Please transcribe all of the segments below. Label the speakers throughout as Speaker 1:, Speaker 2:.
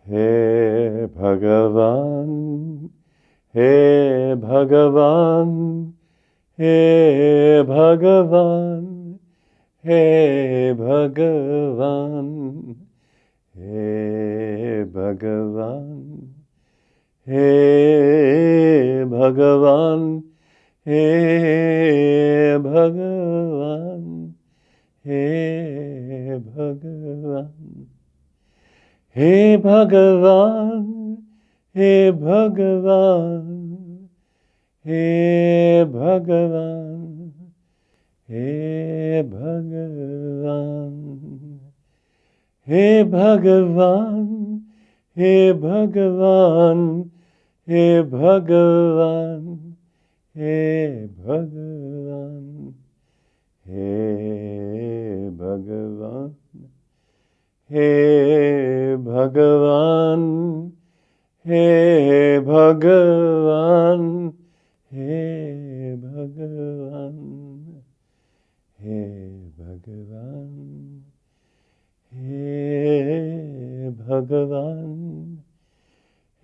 Speaker 1: He Bhagavan, He Bhagavan, He Bhagavan, He Bhagavan, He Bhagavan, He Bhagavan, He Bhagavan, He Bhagavan. He Bhagavan, He Bhagavan, He Bhagavan, He Bhagavan, He Bhagavan, He Bhagavan, He Bhagavan, He Bhagavan, He Bhagavan. He Bhagavan, He Bhagavan, He Bhagavan, He Bhagavan, He Bhagavan,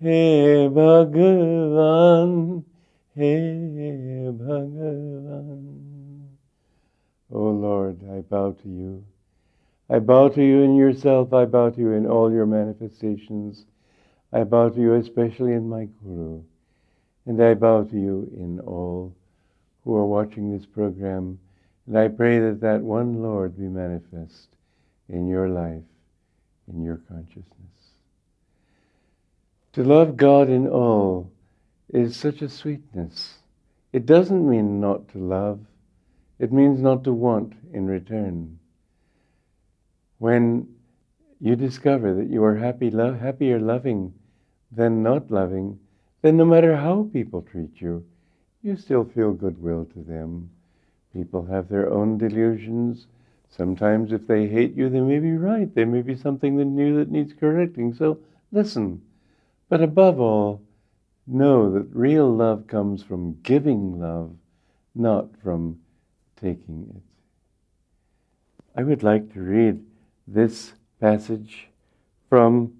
Speaker 1: He Bhagavan, He Bhagavan. O Lord, I bow to you. I bow to you in yourself, I bow to you in all your manifestations. I bow to you especially in my Guru. And I bow to you in all who are watching this program. And I pray that that one Lord be manifest in your life, in your consciousness. To love God in all is such a sweetness. It doesn't mean not to love. It means not to want in return. When you discover that you are happier loving than not loving, then no matter how people treat you, you still feel goodwill to them. People have their own delusions. Sometimes if they hate you, they may be right. There may be something in you that needs correcting. So listen. But above all, know that real love comes from giving love, not from taking it. I would like to read this passage from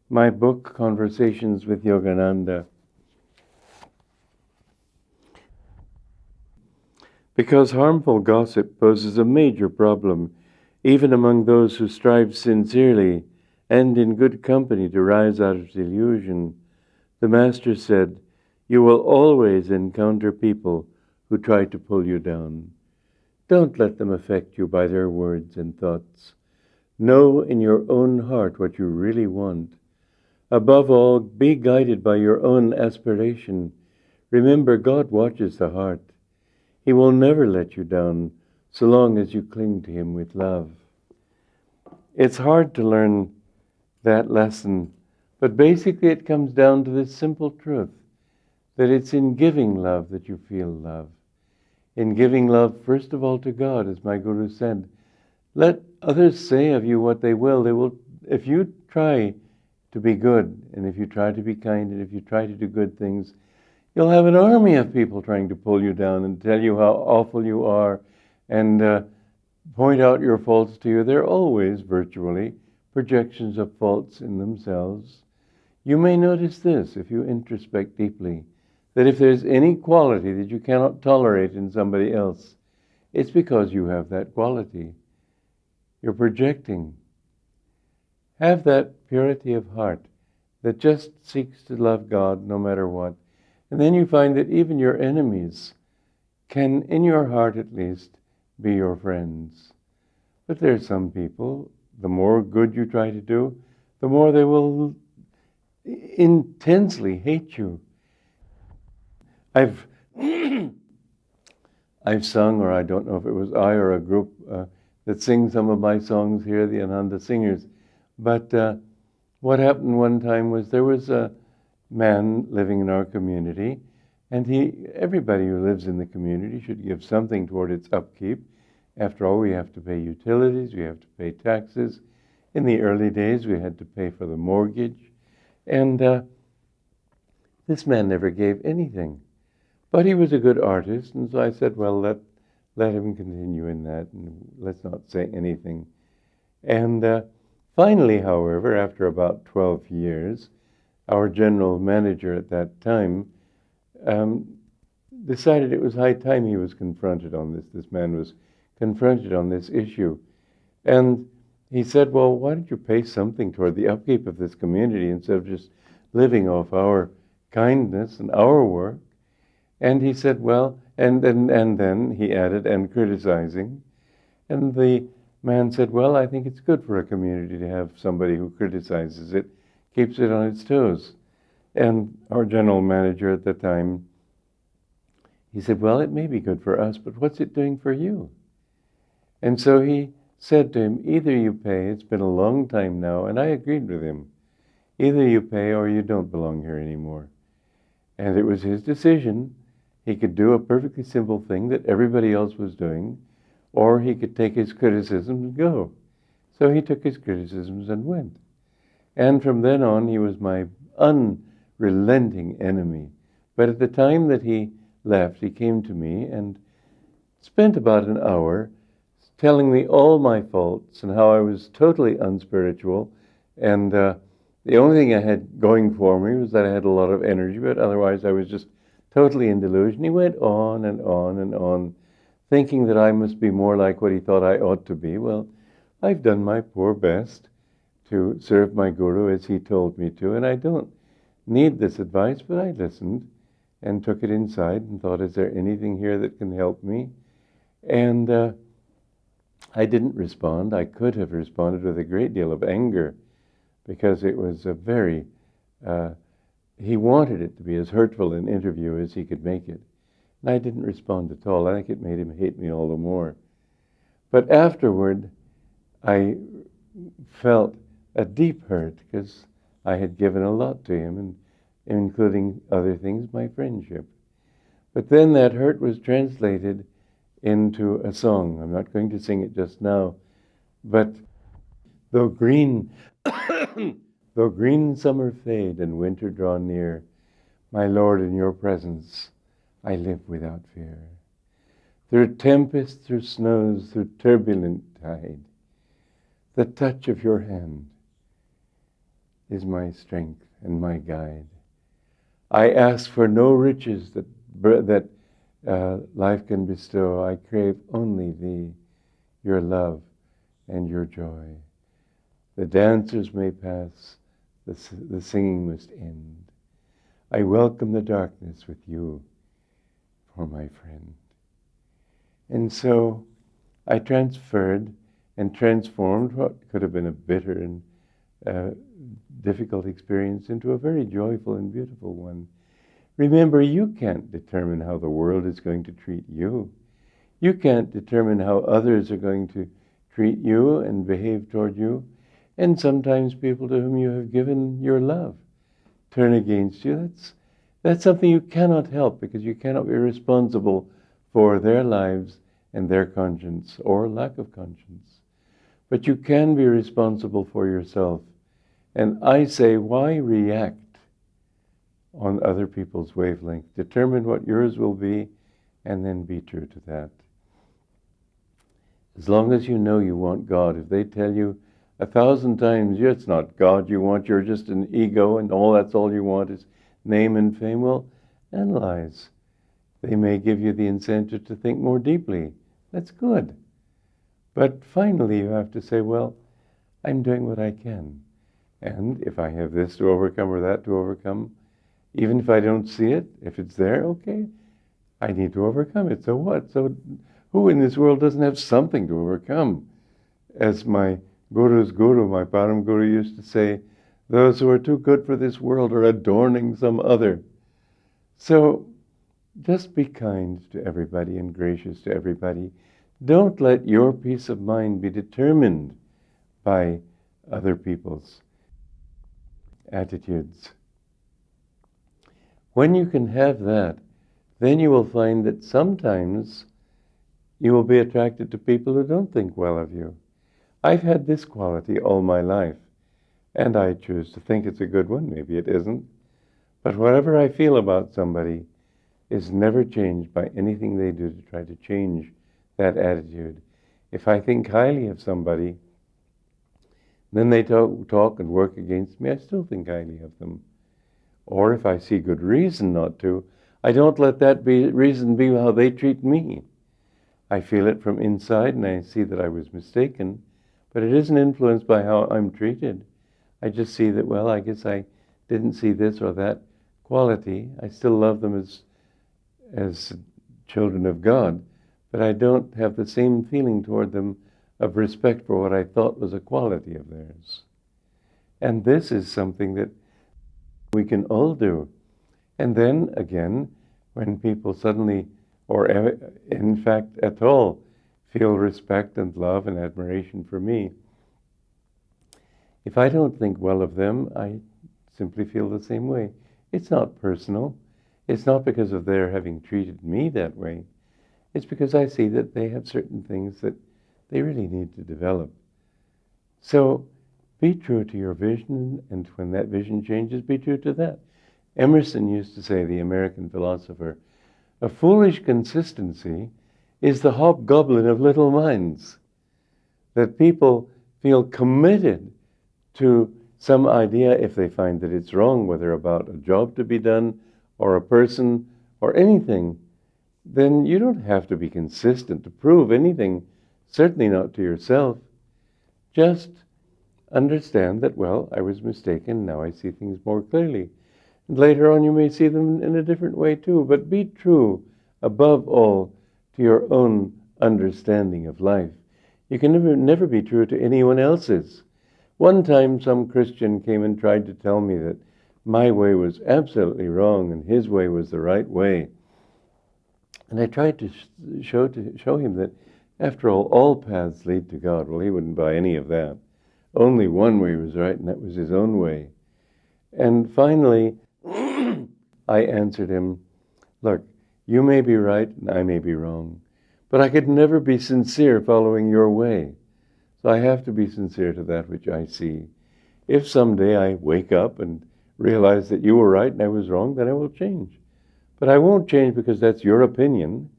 Speaker 1: my book, Conversations with Yogananda. Because harmful gossip poses a major problem, even among those who strive sincerely and in good company to rise out of delusion, the Master said, "You will always encounter people who try to pull you down. Don't let them affect you by their words and thoughts. Know in your own heart what you really want. Above all, be guided by your own aspiration. Remember, God watches the heart. He will never let you down so long as you cling to Him with love." It's hard to learn that lesson, but basically it comes down to this simple truth, that it's in giving love that you feel love. In giving love, first of all, to God, as my Guru said. Let others say of you what they will. If you try to be good, and if you try to be kind, and if you try to do good things, you'll have an army of people trying to pull you down and tell you how awful you are and point out your faults to you. They're always, virtually, projections of faults in themselves. You may notice this, if you introspect deeply, that if there's any quality that you cannot tolerate in somebody else, it's because you have that quality. You're projecting. Have that purity of heart that just seeks to love God no matter what. And then you find that even your enemies can, in your heart at least, be your friends. But there are some people, the more good you try to do, the more they will intensely hate you. I've sung, or I don't know if it was I or a group that sing some of my songs here, the Ananda singers. But what happened one time was there was a man living in our community, and everybody who lives in the community should give something toward its upkeep. After all, we have to pay utilities, we have to pay taxes. In the early days, we had to pay for the mortgage. And this man never gave anything. But he was a good artist, and so I said, well, let him continue in that, and let's not say anything. And Finally, however, after about 12 years, our general manager at that time um, decided it was high time he was confronted on this. This man was confronted on this issue. And he said, well, why don't you pay something toward the upkeep of this community instead of just living off our kindness and our work? And he said, well, and then he added, and criticizing. And the man said, well, I think it's good for a community to have somebody who criticizes it, keeps it on its toes. And our general manager at the time, he said, well, it may be good for us, but what's it doing for you? And so he said to him, either you pay, it's been a long time now, and I agreed with him, either you pay or you don't belong here anymore. And it was his decision. He could do a perfectly simple thing that everybody else was doing, or he could take his criticisms and go. So he took his criticisms and went. And from then on, he was my unrelenting enemy. But at the time that he left, he came to me and spent about an hour telling me all my faults and how I was totally unspiritual. And the only thing I had going for me was that I had a lot of energy, but otherwise I was just totally in delusion. He went on and on and on, thinking that I must be more like what he thought I ought to be. Well, I've done my poor best to serve my guru as he told me to, and I don't need this advice, but I listened and took it inside and thought, is there anything here that can help me? And I didn't respond. I could have responded with a great deal of anger, because it was a very, he wanted it to be as hurtful an interview as he could make it. And I didn't respond at all. I think it made him hate me all the more. But afterward, I felt a deep hurt, because I had given a lot to him, and including other things, my friendship. But then that hurt was translated into a song. I'm not going to sing it just now, but though green, though green summer fade and winter draw near, my Lord, in your presence I live without fear. Through tempest, through snows, through turbulent tide, the touch of your hand is my strength and my guide. I ask for no riches that life can bestow. I crave only thee, your love and your joy. The dancers may pass, the singing must end. I welcome the darkness with you for my friend. And so I transferred and transformed what could have been a bitter and difficult experience into a very joyful and beautiful one. Remember, you can't determine how the world is going to treat you. You can't determine how others are going to treat you and behave toward you. And sometimes people to whom you have given your love turn against you. That's something you cannot help, because you cannot be responsible for their lives and their conscience or lack of conscience. But you can be responsible for yourself. And I say, why react on other people's wavelength? Determine what yours will be, and then be true to that. As long as you know you want God, if they tell you 1,000 times, it's not God you want, you're just an ego, and that's all you want is name and fame, well, analyze. They may give you the incentive to think more deeply. That's good. But finally you have to say, well, I'm doing what I can. And if I have this to overcome or that to overcome, even if I don't see it, if it's there, okay, I need to overcome it. So what? So who in this world doesn't have something to overcome? As my Guru's Guru, my Param Guru, used to say, those who are too good for this world are adorning some other. So just be kind to everybody and gracious to everybody. Don't let your peace of mind be determined by other people's attitudes. When you can have that, then you will find that sometimes you will be attracted to people who don't think well of you. I've had this quality all my life, and I choose to think it's a good one. Maybe it isn't. But whatever I feel about somebody is never changed by anything they do to try to change that attitude. If I think highly of somebody, Then they talk and work against me, I still think highly of them. Or if I see good reason not to, I don't let that reason be how they treat me. I feel it from inside and I see that I was mistaken, but it isn't influenced by how I'm treated. I just see that, well, I guess I didn't see this or that quality. I still love them as children of God, but I don't have the same feeling toward them of respect for what I thought was a quality of theirs. And this is something that we can all do. And then again, when people suddenly, or in fact at all, feel respect and love and admiration for me, if I don't think well of them, I simply feel the same way. It's not personal. It's not because of their having treated me that way. It's because I see that they have certain things that they really need to develop. So be true to your vision, and when that vision changes, be true to that. Emerson used to say, the American philosopher, a foolish consistency is the hobgoblin of little minds. That people feel committed to some idea if they find that it's wrong, whether about a job to be done or a person or anything, then you don't have to be consistent to prove anything, certainly not to yourself. Just understand that, well, I was mistaken, now I see things more clearly. And later on you may see them in a different way too, but be true, above all, to your own understanding of life. You can never be true to anyone else's. One time some Christian came and tried to tell me that my way was absolutely wrong and his way was the right way. And I tried to show him that, after all paths lead to God. Well, he wouldn't buy any of that. Only one way was right, and that was his own way. And finally, I answered him, look, you may be right and I may be wrong, but I could never be sincere following your way. So I have to be sincere to that which I see. If someday I wake up and realize that you were right and I was wrong, then I will change. But I won't change because that's your opinion.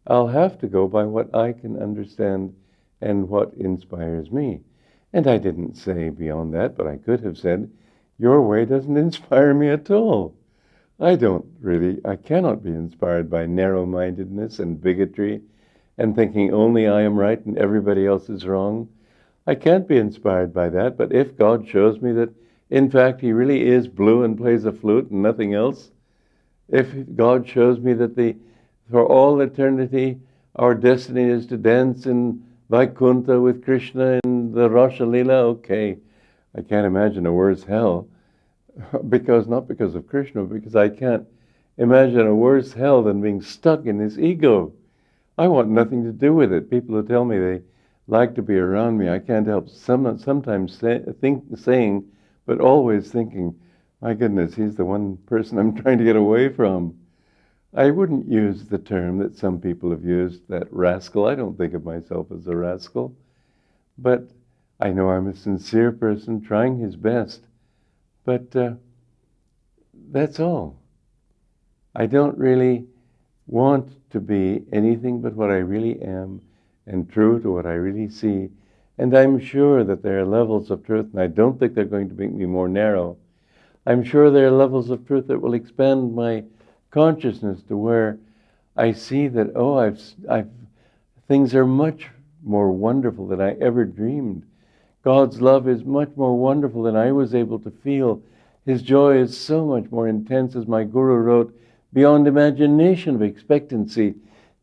Speaker 1: I'll have to go by what I can understand and what inspires me. And I didn't say beyond that, but I could have said, your way doesn't inspire me at all. I cannot be inspired by narrow-mindedness and bigotry and thinking only I am right and everybody else is wrong. I can't be inspired by that, but if God shows me that, in fact, he really is blue and plays a flute and nothing else, if God shows me that for all eternity our destiny is to dance in Vaikuntha with Krishna in the Rasha Lila, okay, I can't imagine a worse hell, not because of Krishna, because I can't imagine a worse hell than being stuck in this ego. I want nothing to do with it. People who tell me they like to be around me, I can't help sometimes saying, but always thinking, my goodness, he's the one person I'm trying to get away from. I wouldn't use the term that some people have used, that rascal. I don't think of myself as a rascal. But I know I'm a sincere person trying his best. But that's all. I don't really want to be anything but what I really am and true to what I really see. And I'm sure that there are levels of truth, and I don't think they're going to make me more narrow. I'm sure there are levels of truth that will expand my consciousness to where I see that, things are much more wonderful than I ever dreamed. God's love is much more wonderful than I was able to feel. His joy is so much more intense, as my guru wrote, beyond imagination of expectancy.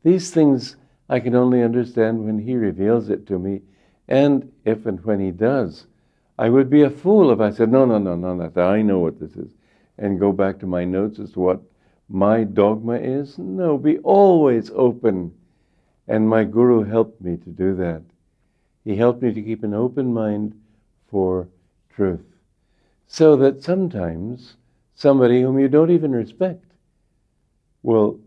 Speaker 1: These things I can only understand when he reveals it to me. And if and when he does, I would be a fool if I said, no, I know what this is, and go back to my notes as to what my dogma is. No, be always open. And my guru helped me to do that. He helped me to keep an open mind for truth. So that sometimes somebody whom you don't even respect will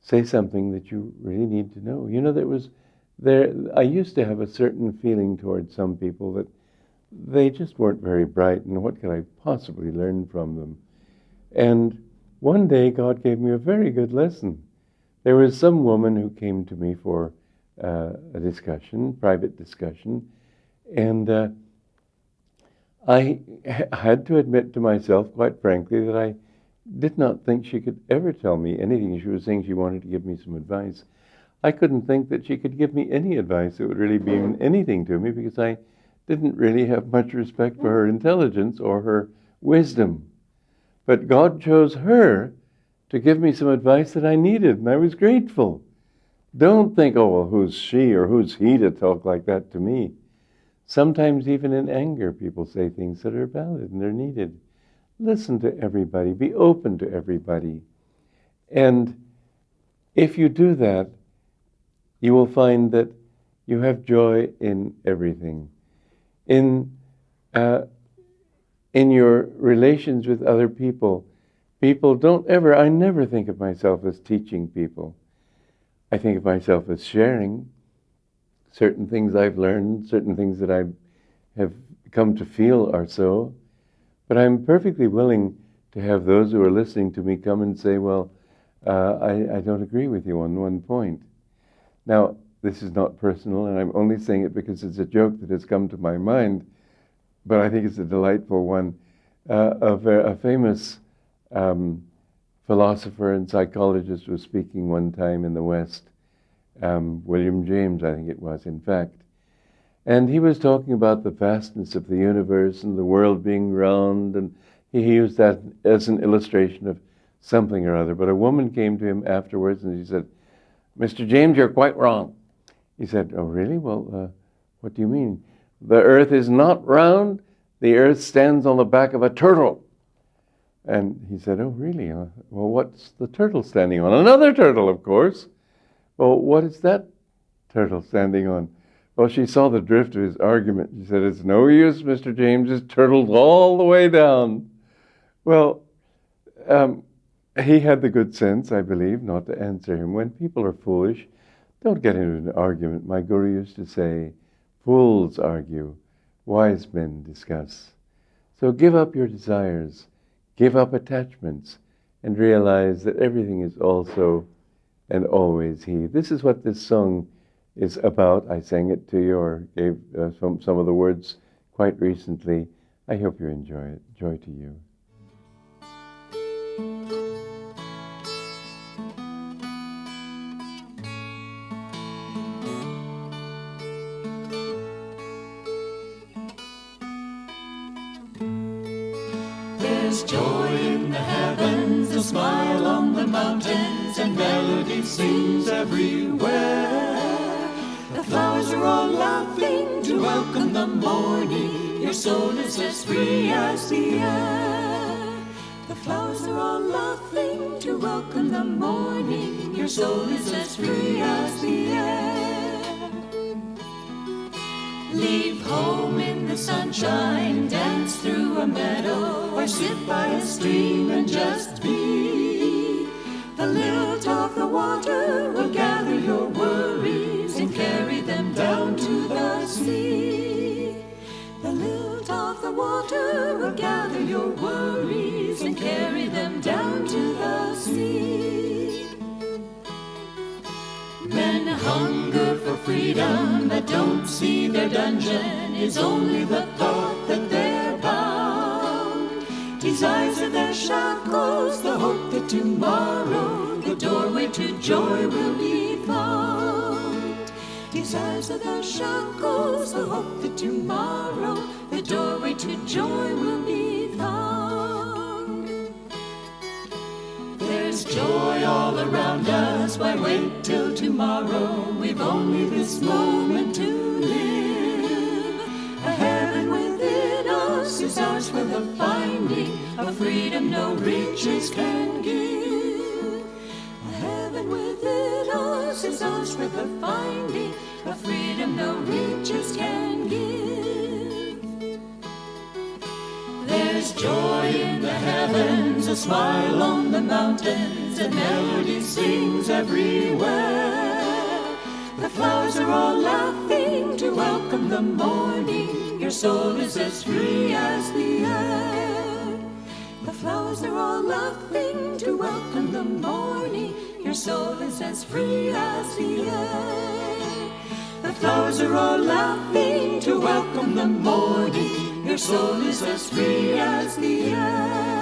Speaker 1: say something that you really need to know. You know, I used to have a certain feeling towards some people that they just weren't very bright, and what could I possibly learn from them? And one day God gave me a very good lesson. There was some woman who came to me for a discussion, private discussion, and I had to admit to myself, quite frankly, that I did not think she could ever tell me anything. She was saying she wanted to give me some advice. I couldn't think that she could give me any advice that would really mean anything to me, because I didn't really have much respect for her intelligence or her wisdom. But God chose her to give me some advice that I needed, and I was grateful. Don't think, oh, well, who's she or who's he to talk like that to me? Sometimes even in anger, people say things that are valid and they're needed. Listen to everybody. Be open to everybody. And if you do that, you will find that you have joy in everything. In your relations with other people, I never think of myself as teaching people. I think of myself as sharing certain things I've learned, certain things that I have come to feel are so. But I'm perfectly willing to have those who are listening to me come and say, well, I don't agree with you on one point. Now, this is not personal, and I'm only saying it because it's a joke that has come to my mind, but I think it's a delightful one. A famous philosopher and psychologist was speaking one time in the West, William James, I think it was, in fact. And he was talking about the vastness of the universe and the world being round, and he used that as an illustration of something or other. But a woman came to him afterwards and she said, Mr. James, you're quite wrong. He said, oh, really? Well, what do you mean? The earth is not round. The earth stands on the back of a turtle. And he said, oh, really? Well, what's the turtle standing on? Another turtle, of course. Well, what is that turtle standing on? Well, she saw the drift of his argument. She said, it's no use, Mr. James is turtled all the way down. Well, he had the good sense, I believe, not to answer him. When people are foolish, don't get into an argument. My guru used to say, fools argue, wise men discuss. So give up your desires, give up attachments, and realize that everything is also and always He. This is what this song is about. I sang it to you, or gave some of the words quite recently. I hope you enjoy it. Joy to you.
Speaker 2: There's joy in the heavens, a smile on the mountains, and melody sings everywhere. The flowers are all laughing to welcome the morning. Your soul is as free as the air. The flowers are all laughing to welcome the morning. Your soul is as free as the air. Leave home in the sunshine, dance through a meadow, or sit by a stream and just be. The lilt of the water will gather your worries and carry them down to the sea. The lilt of the water will gather your worries and carry them down to the sea. Men hunger for freedom but don't see their dungeon is only the thought that they're bound. Desires are their shackles, the hope that tomorrow the doorway to joy will be found. Desires are their shackles, the hope that tomorrow the doorway to joy will be found. There's joy all around us, why wait till tomorrow? We've only this moment to live. A heaven within us is ours for the finding, a freedom no riches can give. A heaven within us is ours for the finding, a freedom no riches can give. There's joy in the heavens, a smile on the mountains, and melody sings everywhere. The flowers are all laughing to welcome the morning. Your soul is as free as the air. The flowers are all laughing to welcome the morning. Your soul is as free as the air. The flowers are all laughing to welcome the morning. their soul is as free as the air.